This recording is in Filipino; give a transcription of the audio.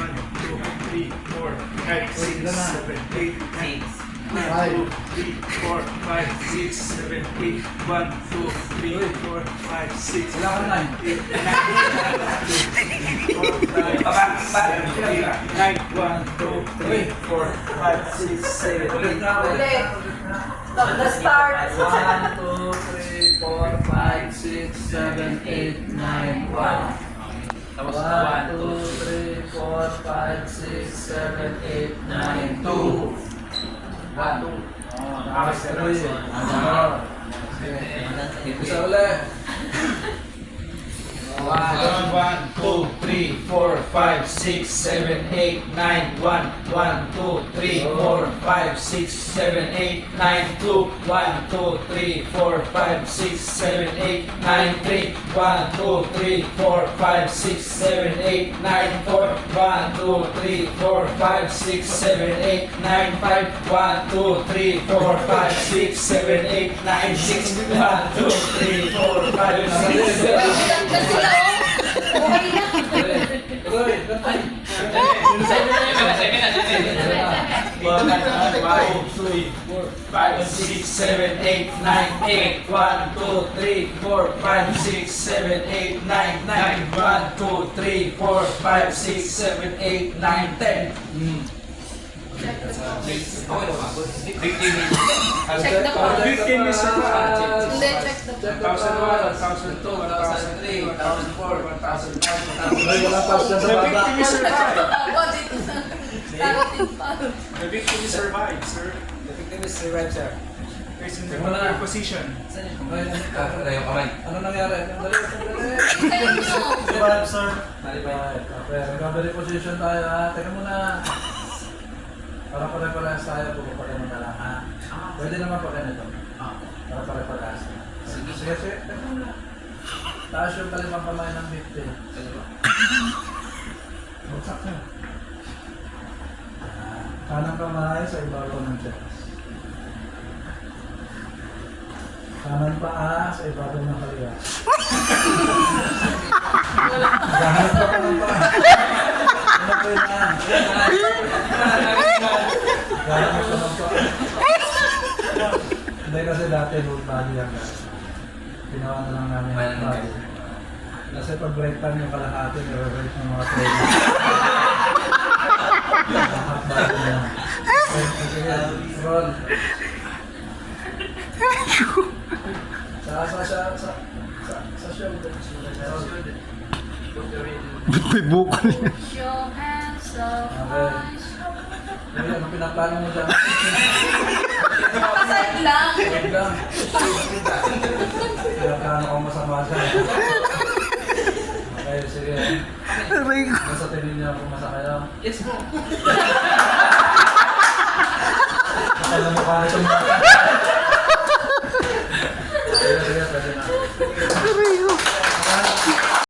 1, 2, 3, 4, 5, 6, 7, 8, 6. Five. 3, 4, 5, 6, 7, 8, 1, 2, 3, 4, 5, 6, Wala kang nine. 9, 1, 2, 3, 4, 5, 6, 7, 8, Ulit. Stop the start. 1, 2, 3, 4, 5, 6, 7, 8, 9, 1. Tapos 1, 1, 2, 3, 4, 5, 6, 7, 8, 9, 2. 1, 2. Tapos 3. Isa ulit. 1, 2, 3, 4, 5, 6, 7, 8, 9, 1, 1, 2, 3, 4, 5, 6, 7, 8, 9, 2, 1, 2, 3, 4, 5, 6, 7, 8, 9, 3, 1, 2, 3, 4, 5, 6, 7, 8, 9, 2, 3, 4, 5, 6, 7, 8, 9, 5, 1, 2, 3, 4, 5, 6, 7, 8, 9, 6, 1, 2, 3, 4, 5, 6, 7, 8. Ganda sila, oh. Okay na. Tuloy, tuloy. 1, 2, 3, 4, 5, 6, 7, 8, 9, 8, 1, 2, 3, 4, 5, 6, 7, 8, 9, 9, 1, 2, 3, 4, 5, 6, 7, 8, 9, 10. Check the box. Victim. Check the box. Victim is survived. Hindi, check the box. 1001, 1002, 1003, 1004, 1005, Tuloy, walang pass na sa The baba. victim is survived. Ako dito sa tarotin pa. The victim is survived, sir. The victim is survived, sir. Is in the Wala. proper position. Yung kamay. Ano nangyari? Dali, dali. Hintayin nyo. Survived, sir. Okay, recovery position tayo ha. Teka muna. Para pare-parehas tayo, pupapagay mo na lang ha. Pwede naman pa ganito. Para pare-parehas. Sige, sige. Teka muna. Taas yung kalimang kamay ng victim. Buksak nyo. Kanang kamay sa ibabaw ng chest. Kanan paa sa ibabaw ng kaliwa. Kanan pa kanan pa. Ano po yun na? Kanan pa kanan pa. Hindi kasi dati whole body yan guys. Ginawa na lang namin whole body. Kasi pag break time yung kalahati, nire-break ng mga trainer. Lahat body na. Sige, roll. Sa shoulder. Show hands of my Hindi, ano pinaplano mo dyan? Pasay lang. Wag lang. Pinaplano ko masama dyan. Okay, sige. Basta tingin niyo kung masakaya. Yes po.